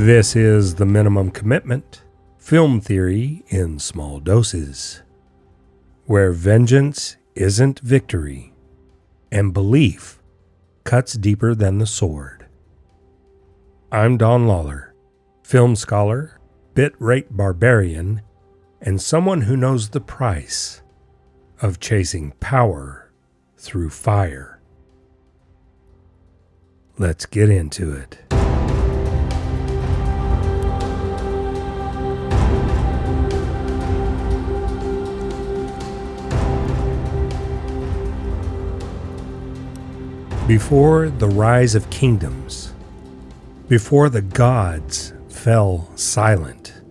This is The Minimum Commitment, film theory in small doses, where vengeance isn't victory and belief cuts deeper than the sword. I'm Don Lawler, film scholar, bit-rate barbarian, and someone who knows the price of chasing power through fire. Let's get into it. Before the rise of kingdoms, before the gods fell silent,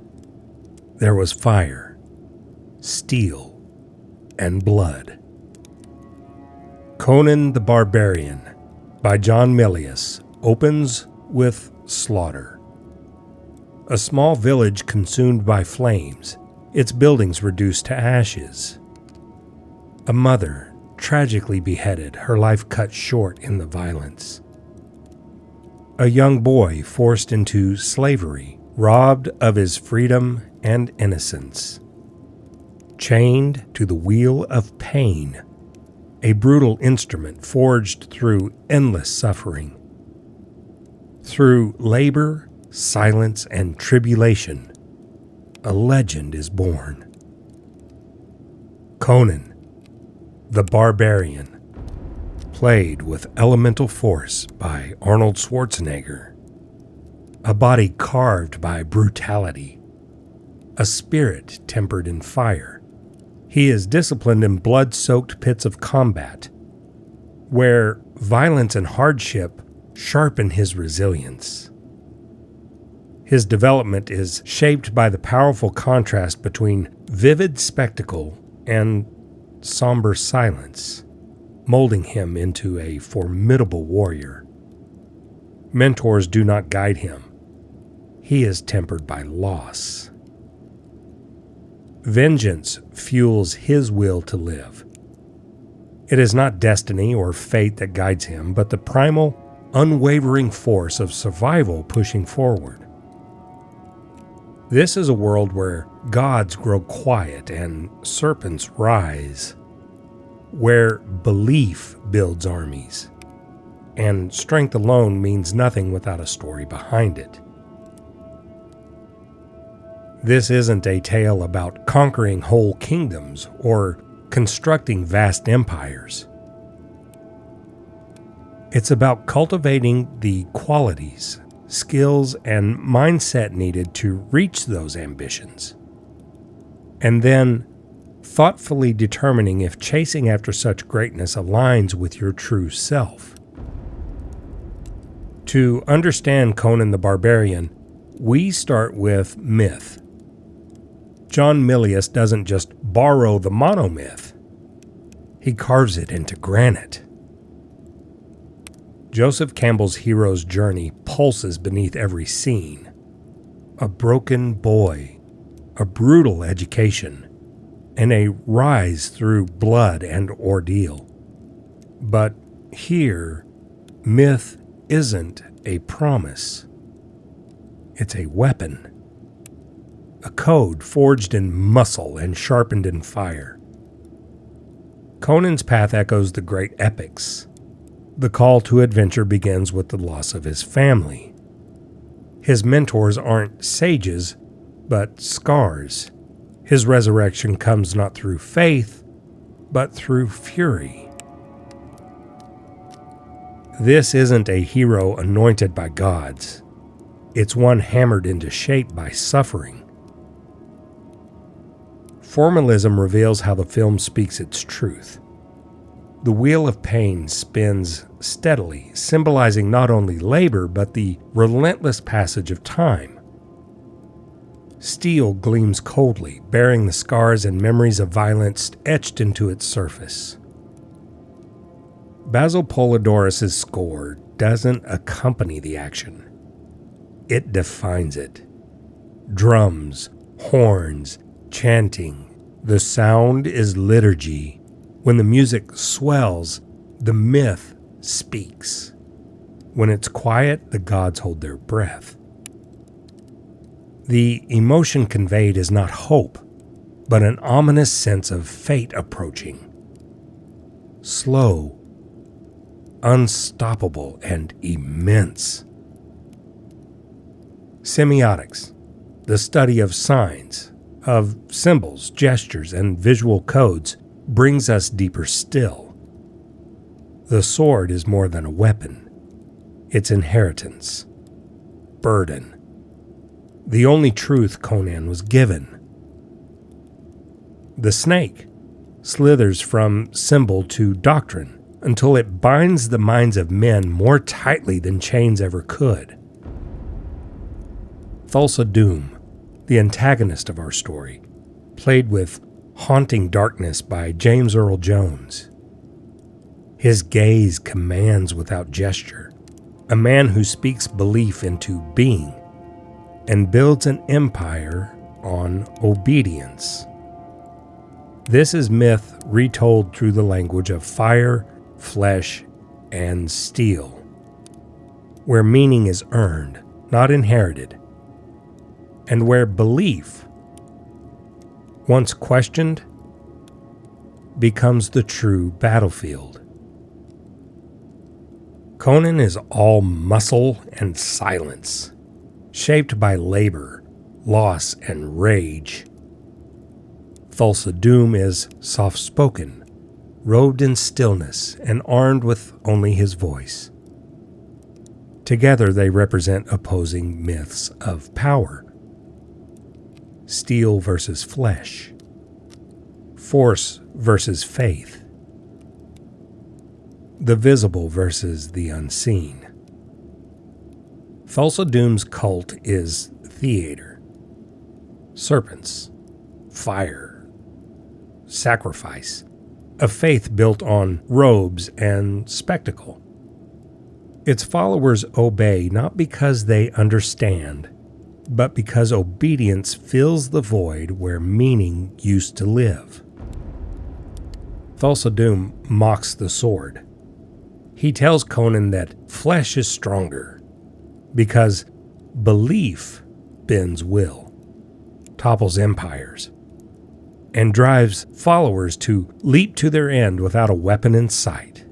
there was fire, steel, and blood. Conan the Barbarian by Milius opens with slaughter. A small village consumed by flames, its buildings reduced to ashes. A mother tragically beheaded, her life cut short in the violence. A young boy forced into slavery, robbed of his freedom and innocence. Chained to the wheel of pain, a brutal instrument forged through endless suffering. Through labor, silence, and tribulation, a legend is born. Conan the Barbarian, played with elemental force by Arnold Schwarzenegger. A body carved by brutality. A spirit tempered in fire. He is disciplined in blood-soaked pits of combat, where violence and hardship sharpen his resilience. His development is shaped by the powerful contrast between vivid spectacle and somber silence, molding him into a formidable warrior. Mentors do not guide him. He is tempered by loss. Vengeance fuels his will to live. It is not destiny or fate that guides him, but the primal, unwavering force of survival pushing forward. This is a world where gods grow quiet and serpents rise, where belief builds armies, and strength alone means nothing without a story behind it. This isn't a tale about conquering whole kingdoms or constructing vast empires. It's about cultivating the qualities, skills, and mindset needed to reach those ambitions, and then thoughtfully determining if chasing after such greatness aligns with your true self. To understand Conan the Barbarian, we start with myth. Milius doesn't just borrow the monomyth, he carves it into granite. Joseph Campbell's hero's journey pulses beneath every scene. A broken boy, a brutal education, and a rise through blood and ordeal. But here, myth isn't a promise. It's a weapon. A code forged in muscle and sharpened in fire. Conan's path echoes the great epics. The call to adventure begins with the loss of his family. His mentors aren't sages, but scars. His resurrection comes not through faith, but through fury. This isn't a hero anointed by gods. It's one hammered into shape by suffering. Formalism reveals how the film speaks its truth. The wheel of pain spins steadily, symbolizing not only labor, but the relentless passage of time. Steel gleams coldly, bearing the scars and memories of violence etched into its surface. Basil Polidorus' score doesn't accompany the action. It defines it. Drums, horns, chanting. The sound is liturgy. When the music swells, the myth speaks. When it's quiet, the gods hold their breath. The emotion conveyed is not hope, but an ominous sense of fate approaching. Slow, unstoppable, and immense. Semiotics, the study of signs, of symbols, gestures, and visual codes, brings us deeper still. The sword is more than a weapon. Its inheritance, burden, the only truth Conan was given. The snake slithers from symbol to doctrine until it binds the minds of men more tightly than chains ever could. Thulsa Doom, the antagonist of our story, played with haunting darkness by James Earl Jones. His gaze commands without gesture, a man who speaks belief into being and builds an empire on obedience. This is myth retold through the language of fire, flesh, and steel, where meaning is earned, not inherited, and where belief, once questioned, becomes the true battlefield. Conan is all muscle and silence, shaped by labor, loss, and rage. Thulsa Doom is soft-spoken, robed in stillness and armed with only his voice. Together they represent opposing myths of power. Steel versus flesh. Force versus faith. The visible versus the unseen. Thulsa Doom's cult is theater. Serpents, fire, sacrifice, a faith built on robes and spectacle. Its followers obey not because they understand, but because obedience fills the void where meaning used to live. Thulsa Doom mocks the sword. He tells Conan that flesh is stronger because belief bends will, topples empires, and drives followers to leap to their end without a weapon in sight.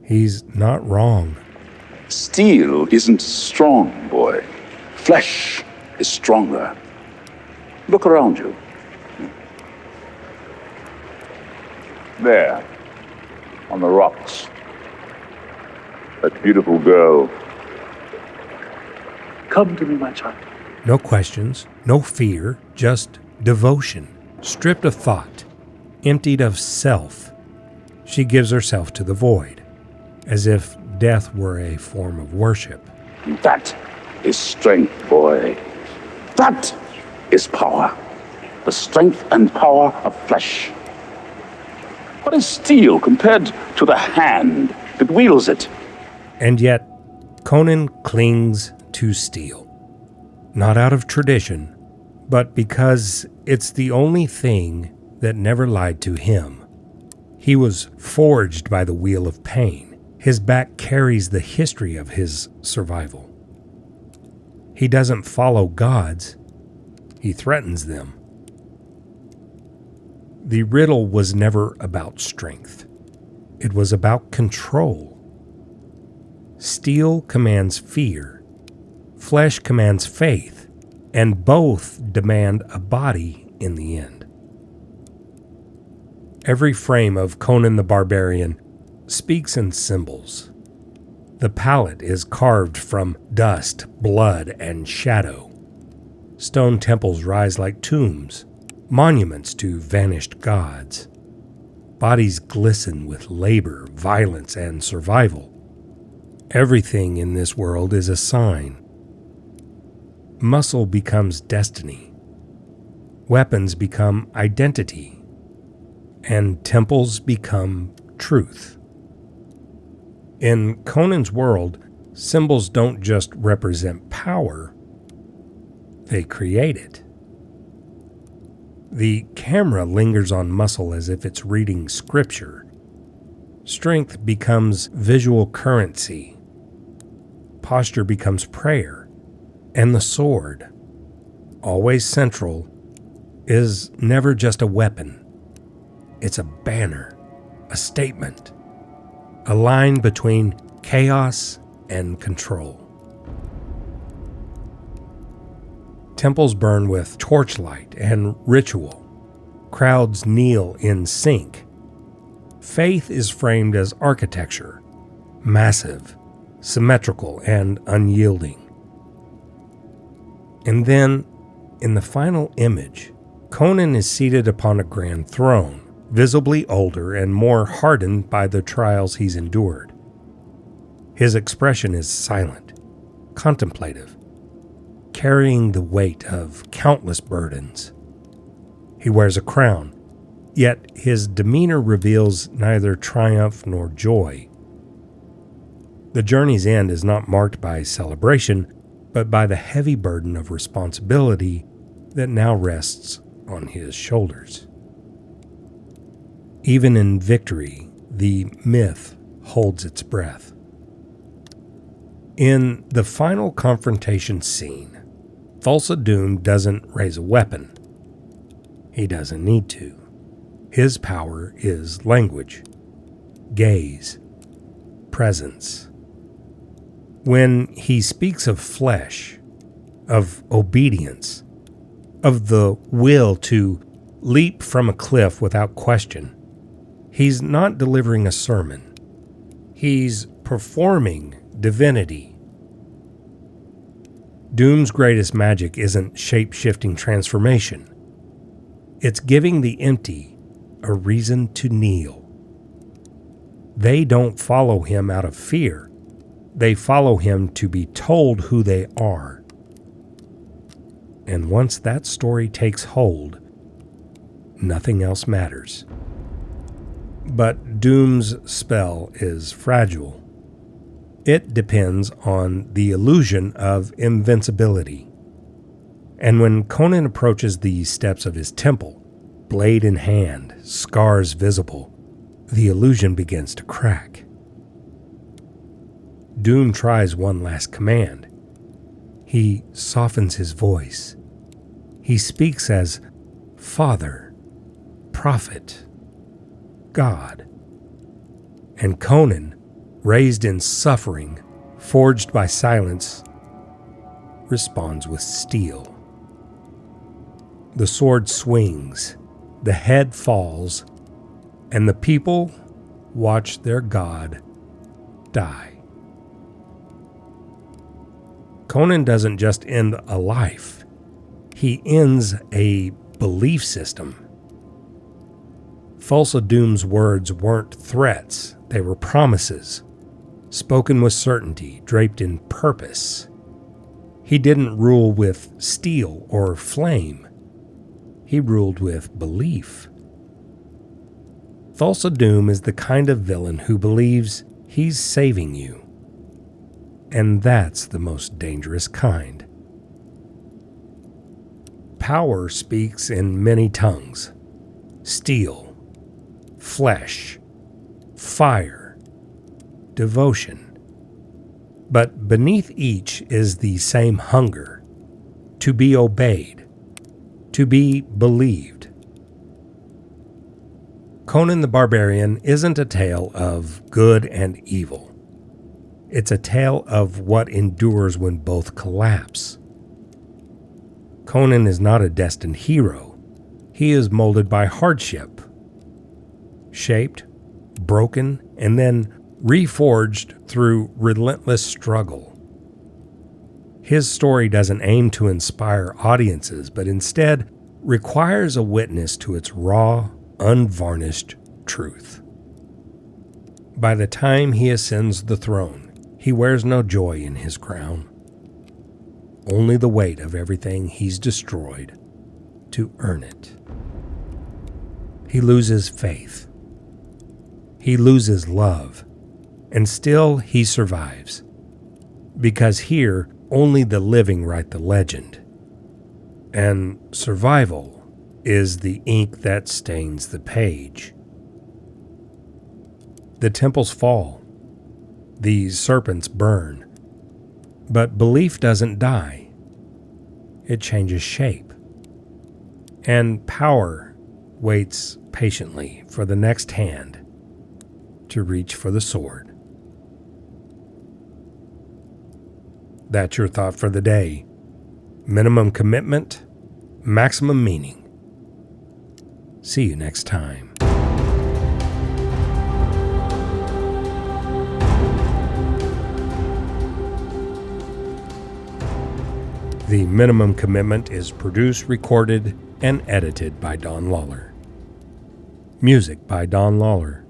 He's not wrong. Steel isn't strong, boy. Flesh is stronger. Look around you. There, on the rocks. That beautiful girl. Come to me, my child. No questions, no fear, just devotion, stripped of thought, emptied of self. She gives herself to the void, as if death were a form of worship. That is strength, boy. That is power. The strength and power of flesh. What is steel compared to the hand that wields it? And yet, Conan clings to steel. Not out of tradition, but because it's the only thing that never lied to him. He was forged by the wheel of pain. His back carries the history of his survival. He doesn't follow gods. He threatens them. The riddle was never about strength. It was about control. Steel commands fear. Flesh commands faith. And both demand a body in the end. Every frame of Conan the Barbarian speaks in symbols. The palette is carved from dust, blood, and shadow. Stone temples rise like tombs, monuments to vanished gods. Bodies glisten with labor, violence, and survival. Everything in this world is a sign. Muscle becomes destiny. Weapons become identity. And temples become truth. In Conan's world, symbols don't just represent power, they create it. The camera lingers on muscle as if it's reading scripture. Strength becomes visual currency. Posture becomes prayer. And the sword, always central, is never just a weapon. It's a banner, a statement, a line between chaos and control. Temples burn with torchlight and ritual. Crowds kneel in sync. Faith is framed as architecture, massive, symmetrical, and unyielding. And then, in the final image, Conan is seated upon a grand throne, visibly older and more hardened by the trials he's endured. His expression is silent, contemplative, carrying the weight of countless burdens. He wears a crown, yet his demeanor reveals neither triumph nor joy. The journey's end is not marked by celebration, but by the heavy burden of responsibility that now rests on his shoulders. Even in victory, the myth holds its breath. In the final confrontation scene, Thulsa Doom doesn't raise a weapon. He doesn't need to. His power is language, gaze, presence. When he speaks of flesh, of obedience, of the will to leap from a cliff without question, he's not delivering a sermon. He's performing divinity. Doom's greatest magic isn't shape-shifting transformation. It's giving the empty a reason to kneel. They don't follow him out of fear. They follow him to be told who they are. And once that story takes hold, nothing else matters. But Doom's spell is fragile. It depends on the illusion of invincibility. And when Conan approaches the steps of his temple, blade in hand, scars visible, the illusion begins to crack. Doom tries one last command. He softens his voice. He speaks as Father, Prophet, God. And Conan, raised in suffering, forged by silence, responds with steel. The sword swings, the head falls, and the people watch their god die. Conan doesn't just end a life, he ends a belief system. Thulsa Doom's words weren't threats, they were promises, spoken with certainty, draped in purpose. He didn't rule with steel or flame. He ruled with belief. Thulsa Doom is the kind of villain who believes he's saving you. And that's the most dangerous kind. Power speaks in many tongues. Steel, flesh, fire, devotion. But beneath each is the same hunger, to be obeyed, to be believed. Conan the Barbarian isn't a tale of good and evil. It's a tale of what endures when both collapse. Conan is not a destined hero. He is molded by hardship, shaped, broken, and then reforged through relentless struggle. His story doesn't aim to inspire audiences, but instead requires a witness to its raw, unvarnished truth. By the time he ascends the throne, he wears no joy in his crown, only the weight of everything he's destroyed to earn it. He loses faith. He loses love. And still he survives. Because here, only the living write the legend. And survival is the ink that stains the page. The temples fall. The serpents burn. But belief doesn't die. it changes shape. And power waits patiently for the next hand to reach for the sword. That's your thought for the day. Minimum commitment, maximum meaning. See you next time. The Minimum Commitment is produced, recorded, and edited by Don Lawler. Music by Don Lawler.